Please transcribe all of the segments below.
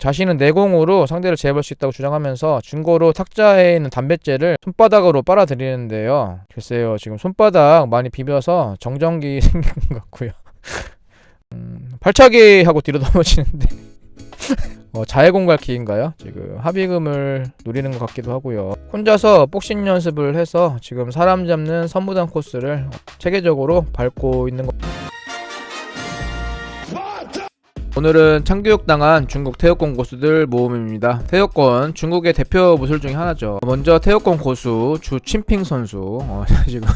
자신은 내공으로 상대를 제압할 수 있다고 주장하면서 중고로 탁자에 있는 담뱃재를 손바닥으로 빨아들이는데요. 글쎄요, 지금 손바닥 많이 비벼서 정전기 생긴 것 같고요. 발차기 하고 뒤로 넘어지는데 자해공갈킥인가요? 지금 합의금을 노리는 것 같기도 하고요. 혼자서 복싱 연습을 해서 지금 사람 잡는 선무단 코스를 체계적으로 밟고 있는 것. 오늘은 참교육당한 중국 태극권 고수들 모음입니다. 태극권 중국의 대표 무술 중에 하나죠. 먼저 태극권 고수 주 친핑 선수 지금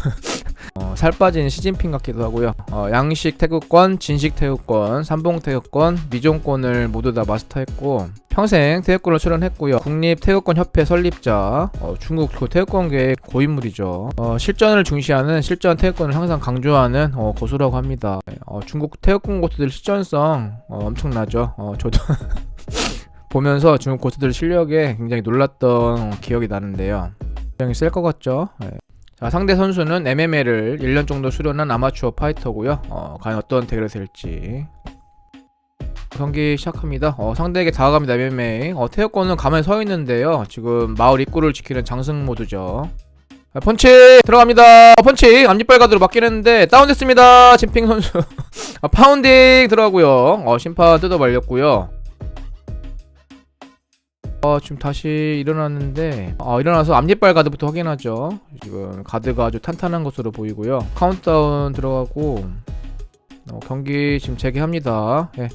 살 빠진 시진핑 같기도 하고요. 양식 태극권, 진식 태극권, 삼봉 태극권, 미종권을 모두 다 마스터했고 평생 태극권을 수련했고요. 국립 태극권 협회 설립자, 중국 태극권계의 고인물이죠. 실전을 중시하는 실전 태극권을 항상 강조하는 고수라고 합니다. 중국 태극권 고수들 실전성 엄청나죠. 저도 보면서 중국 고수들 실력에 굉장히 놀랐던 기억이 나는데요. 굉장히 셀 것 같죠. 네. 자, 상대 선수는 MMA를 1년 정도 수련한 아마추어 파이터고요. 과연 어떤 대결이 될지. 경기 시작합니다. 상대에게 다가갑니다. MMA. 태극권은 가만히 서 있는데요. 지금 마을 입구를 지키는 장승 모드죠. 펀치 들어갑니다. 펀치 앞니빨 가드로 맞긴 했는데 다운됐습니다. 진핑 선수. 파운딩 들어가고요. 심판 뜯어 말렸고요. 지금 다시 일어났는데 일어나서 앞니빨 가드부터 확인하죠. 지금 가드가 아주 탄탄한 것으로 보이고요. 카운트다운 들어가고 경기 지금 재개합니다. 예.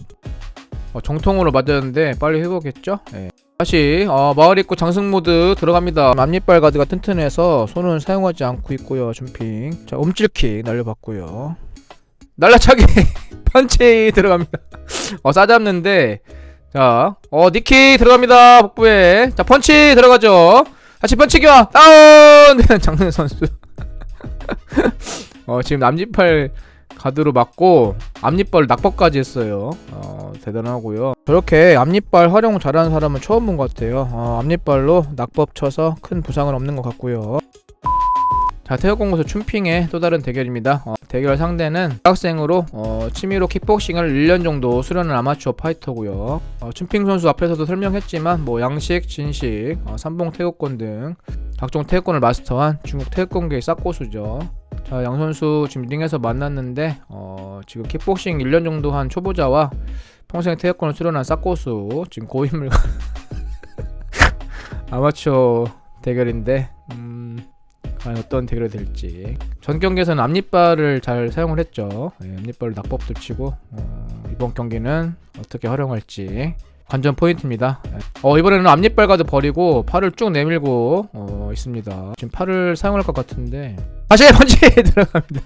정통으로 맞았는데 빨리 회복했죠. 예. 다시 마을 입구 장승 모드 들어갑니다. 앞니빨 가드가 튼튼해서 손은 사용하지 않고 있고요. 점핑. 자, 움찔킥 날려봤고요. 날라차기 펀치 들어갑니다. 싸잡는데 자, 니킥 들어갑니다. 복부에. 자, 펀치 들어가죠. 다시 펀치 교환. 다운! 장승 선수. 지금 앞니빨 가드로 맞고 앞니빨 낙법까지 했어요. 대단하고요. 저렇게 앞니빨 활용 잘하는 사람은 처음 본 것 같아요. 앞니빨로 낙법 쳐서 큰 부상은 없는 것 같고요. 자, 태극권고수 춘핑의 또 다른 대결입니다. 대결 상대는 대학생으로 취미로 킥복싱을 1년 정도 수련한 아마추어 파이터고요. 춘핑 선수 앞에서도 설명했지만 양식, 진식, 삼봉 태극권 등 각종 태극권을 마스터한 중국 태극권계의 싹고수죠. 자, 양 선수 지금 링에서 만났는데 지금 킥복싱 1년 정도 한 초보자와 평생 태극권을 수련한 싹고수, 지금 고인물 아마추어 대결인데 과연 어떤 대결이 될지. 전 경기에서는 앞니빨을 잘 사용을 했죠. 앞니빨을 낙법도 치고 이번 경기는 어떻게 활용할지 관전 포인트입니다. 이번에는 앞니빨 가드 버리고 팔을 쭉 내밀고 있습니다. 지금 팔을 사용할 것 같은데 다시 펀치 들어갑니다.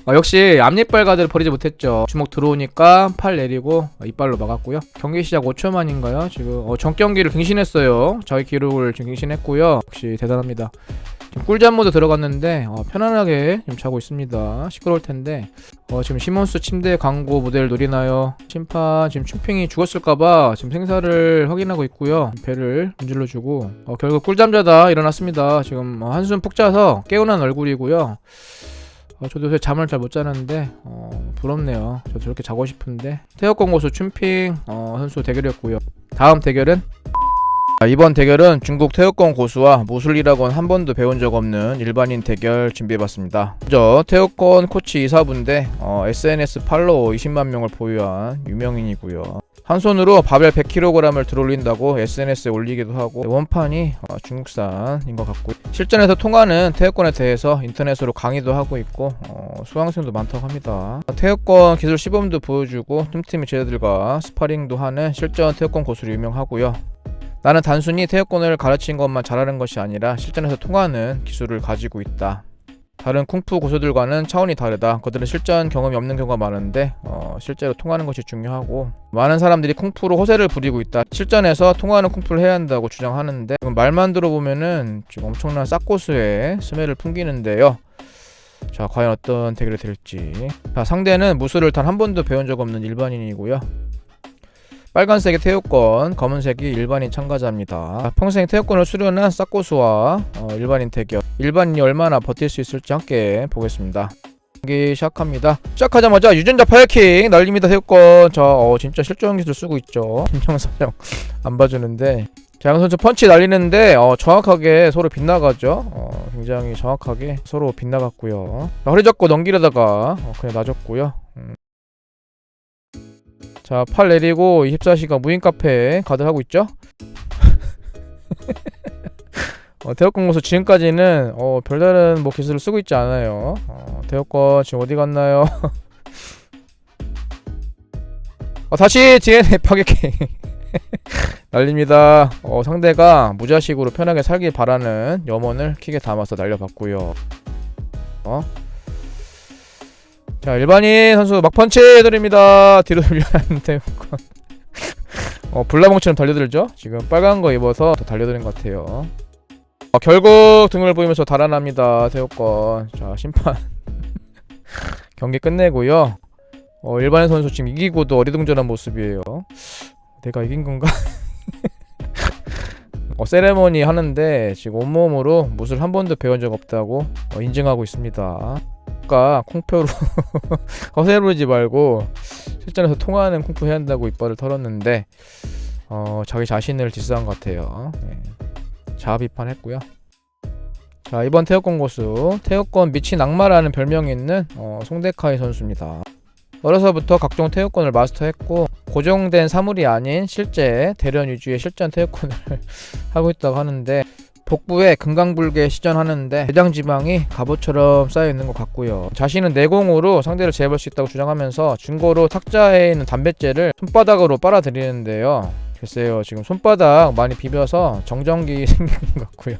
역시 앞니빨 가드를 버리지 못했죠. 주먹 들어오니까 팔 내리고 이빨로 막았고요. 경기 시작 5초 만인가요? 지금 전 경기를 갱신했어요. 저희 기록을 지금 갱신했고요. 역시 대단합니다. 지금 꿀잠 모드 들어갔는데 편안하게 지금 자고 있습니다. 시끄러울 텐데 지금 시몬스 침대 광고 모델 노리나요? 심판 지금 춘핑이 죽었을까봐 지금 생사를 확인하고 있고요. 배를 문질러주고 결국 꿀잠 자다 일어났습니다. 지금 한숨 푹 자서 깨어난 얼굴이고요. 저도 요새 잠을 잘 못 자는데 부럽네요. 저도 저렇게 자고 싶은데. 태극권 고수 춘핑 선수 대결이었고요. 다음 대결은 이번 대결은 중국 태극권 고수와 무술이라고는 한 번도 배운 적 없는 일반인 대결 준비해봤습니다. 먼저 태극권 코치 이사부인데 SNS 팔로워 20만 명을 보유한 유명인이고요. 한 손으로 바벨 100kg을 들어올린다고 SNS에 올리기도 하고 원판이 중국산인 것 같고 실전에서 통하는 태극권에 대해서 인터넷으로 강의도 하고 있고 수강생도 많다고 합니다. 태극권 기술 시범도 보여주고 틈틈이 제자들과 스파링도 하는 실전 태극권 고수로 유명하고요. 나는 단순히 태극권을 가르친 것만 잘하는 것이 아니라 실전에서 통하는 기술을 가지고 있다. 다른 쿵푸 고수들과는 차원이 다르다. 그들은 실전 경험이 없는 경우가 많은데 실제로 통하는 것이 중요하고 많은 사람들이 쿵푸로 호세를 부리고 있다. 실전에서 통하는 쿵푸를 해야 한다고 주장하는데 지금 말만 들어보면은 지금 엄청난 싹고수의 스멜을 풍기는데요. 자, 과연 어떤 대결이 될지. 자, 상대는 무술을 단 한 번도 배운 적 없는 일반인이고요. 빨간색이 태극권, 검은색이 일반인 참가자입니다. 평생 태극권을 수련한 싹고수와 일반인 대결. 일반인이 얼마나 버틸 수 있을지 함께 보겠습니다. 경기 시작합니다. 시작하자마자 유전자 파이킹 날립니다. 태우권. 자, 진짜 실전 기술 쓰고 있죠. 김정사장 안 봐주는데. 자, 양 선수 펀치 날리는데 정확하게 서로 빗나가죠. 굉장히 정확하게 서로 빗나갔고요. 자, 허리 잡고 넘기려다가 그냥 놔줬고요. 자, 팔 내리고 24시간 무인 카페 가드하고 있죠. 대역권 고수 지금까지는 별다른 뭐 기술을 쓰고 있지 않아요. 대역권 지금 어디 갔나요? 다시 DNA 파괴킹 날립니다. 상대가 무자식으로 편하게 살길 바라는 염원을 킥에 담아서 날려봤고요. 자, 일반인 선수 막펀치 드립니다. 뒤로 돌려놨는 대역권. 불나봉처럼 달려들죠. 지금 빨간 거 입어서 더 달려드는 것 같아요. 결국 등을 보이면서 달아납니다. 태호권. 자, 심판 경기 끝내고요. 일반인 선수 지금 이기고도 어리둥절한 모습이에요. 내가 이긴 건가? 세레머니 하는데 지금 온몸으로 무술 한 번도 배운 적 없다고 인증하고 있습니다. 아까 콩표로 거세 부르지 말고 실전에서 통하는 콩표 해야 한다고 이빨을 털었는데 자기 자신을 디스한 것 같아요. 자아 비판했고요. 자, 이번 태역권 고수 태역권 미친 악마라는 별명이 있는 송대카이 선수입니다. 어려서부터 각종 태역권을 마스터했고 고정된 사물이 아닌 실제 대련 위주의 실전 태역권을 하고 있다고 하는데 복부에 금강불개 시전하는데 대장 지방이 갑옷처럼 쌓여있는 것 같고요. 자신은 내공으로 상대를 제압할 수 있다고 주장하면서 중고로 탁자에 있는 담뱃재를 손바닥으로 빨아들이는데요. 글쎄요, 지금 손바닥 많이 비벼서 정전기 생긴 것 같고요.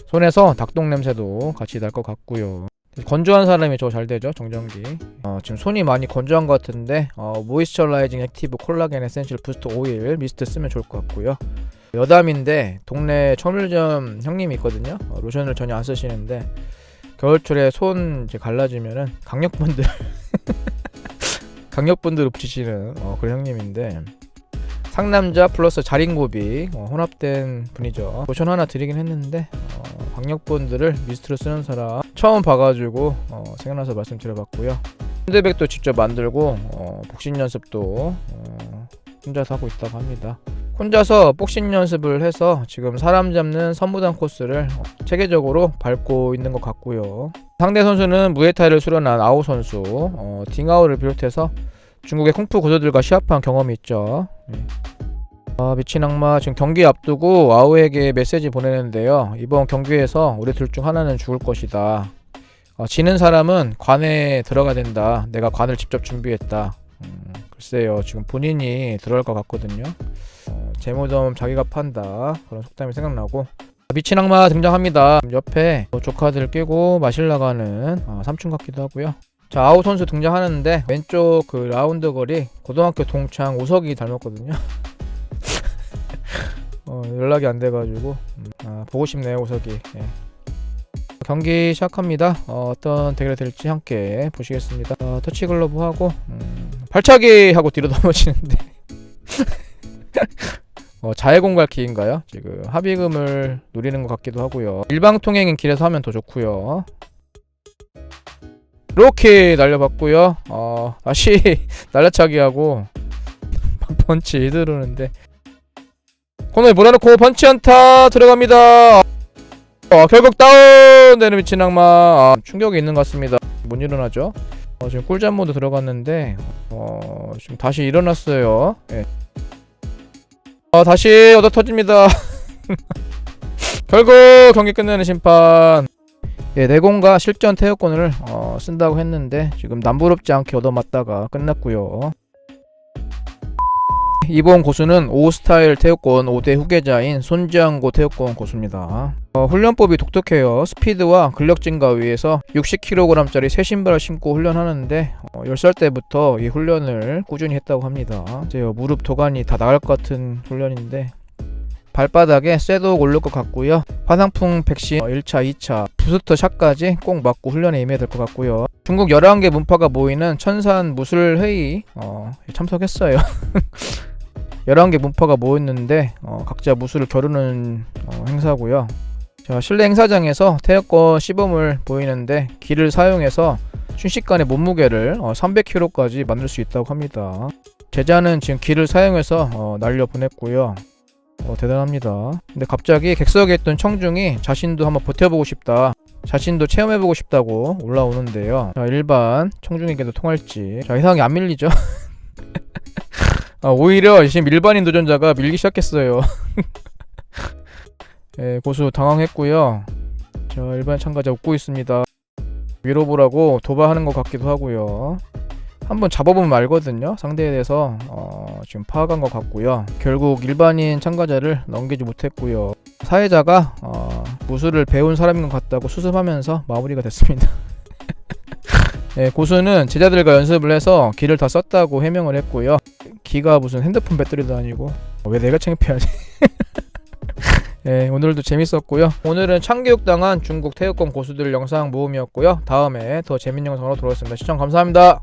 손에서 닭똥 냄새도 같이 날 것 같고요. 건조한 사람이 저 잘 되죠, 정전기. 지금 손이 많이 건조한 것 같은데 모이스처라이징 액티브 콜라겐 에센셜 부스트 오일 미스트 쓰면 좋을 것 같고요. 여담인데 동네 천물점 형님이 있거든요. 로션을 전혀 안 쓰시는데 겨울철에 손 이제 갈라지면은 강력분들 강력분들을 붙이시는 그런 형님인데 상남자 플러스 자린고비 혼합된 분이죠. 로션 하나 드리긴 했는데 강력분들을 미스트로 쓰는 사람 처음 봐가지고 생각나서 말씀드려봤고요. 핸드백도 직접 만들고 복싱 연습도 혼자서 하고 있다고 합니다. 혼자서 복싱 연습을 해서 지금 사람 잡는 선무단 코스를 체계적으로 밟고 있는 것 같고요. 상대 선수는 무에타이를 수련한 아우 선수, 딩아우를 비롯해서 중국의 쿵푸 고수들과 시합한 경험이 있죠. 미친 악마 지금 경기 앞두고 아우에게 메시지 보내는데요. 이번 경기에서 우리 둘 중 하나는 죽을 것이다. 지는 사람은 관에 들어가야 된다. 내가 관을 직접 준비했다. 글쎄요, 지금 본인이 들어갈 것 같거든요. 재무점 자기가 판다. 그런 속담이 생각나고 미친 악마 등장합니다. 옆에 조카들 끼고 마실 나가는 삼촌 같기도 하고요. 자, 아우 선수 등장하는데 왼쪽 그 라운드 거리 고등학교 동창 우석이 닮았거든요. 연락이 안 돼가지고 보고 싶네요, 우석이. 경기 시작합니다. 어떤 대결이 될지 함께 보시겠습니다. 터치 글러브 하고 발차기 하고 뒤로 넘어지는데 자해공갈킥인가요? 지금 합의금을 노리는 것 같기도 하고요. 일방통행인 길에서 하면 더 좋고요. 로키 날려봤고요. 다시 날려차기 하고 펀치 들어오는데 코너에 몰아넣고 펀치 안타 들어갑니다. 결국 다운되는 미친 악마. 충격이 있는 것 같습니다. 못 일어나죠. 지금 꿀잠 모드 들어갔는데 지금 다시 일어났어요. 다시 얻어 터집니다. 결국 경기 끝내는 심판. 내공과 실전 태역권을 쓴다고 했는데 지금 남부럽지 않게 얻어맞다가 끝났고요. 이번 고수는 5스타일 태역권 5대 후계자인 손지앙고 태역권 고수입니다. 훈련법이 독특해요. 스피드와 근력 증가 위해서 60kg짜리 새 신발을 신고 훈련하는데 10살 때부터 이 훈련을 꾸준히 했다고 합니다. 이제 무릎 도관이 다 나갈 것 같은 훈련인데 발바닥에 쇠도 올릴 것 같고요. 화상풍 백신 1차, 2차, 부스터 샷까지 꼭 맞고 훈련에 임해야 될 것 같고요. 중국 11개 문파가 모이는 천산 무술회의 참석했어요. 11개 문파가 모였는데 각자 무술을 겨루는 행사고요. 자, 실내 행사장에서 태역권 시범을 보이는데 기를 사용해서 순식간에 몸무게를 300kg까지 만들 수 있다고 합니다. 제자는 지금 기를 사용해서 날려 보냈고요. 대단합니다. 근데 갑자기 객석에 있던 청중이 자신도 한번 버텨보고 싶다, 자신도 체험해보고 싶다고 올라오는데요. 자, 일반 청중에게도 통할지. 자, 이상하게 안 밀리죠. 오히려 지금 일반인 도전자가 밀기 시작했어요. 예, 고수 당황했고요. 자, 일반 참가자 웃고 있습니다. 위로 보라고 도발하는 것 같기도 하고요. 한번 잡아보면 알거든요. 상대에 대해서 지금 파악한 것 같고요. 결국 일반인 참가자를 넘기지 못했고요. 사회자가 무술을 배운 사람인 것 같다고 수습하면서 마무리가 됐습니다. 네, 고수는 제자들과 연습을 해서 기를 다 썼다고 해명을 했고요. 기가 무슨 핸드폰 배터리도 아니고 왜 내가 창피하지? 네, 오늘도 재밌었고요. 오늘은 참교육당한 중국 태극권 고수들 영상 모음이었고요. 다음에 더 재밌는 영상으로 돌아오겠습니다. 시청 감사합니다.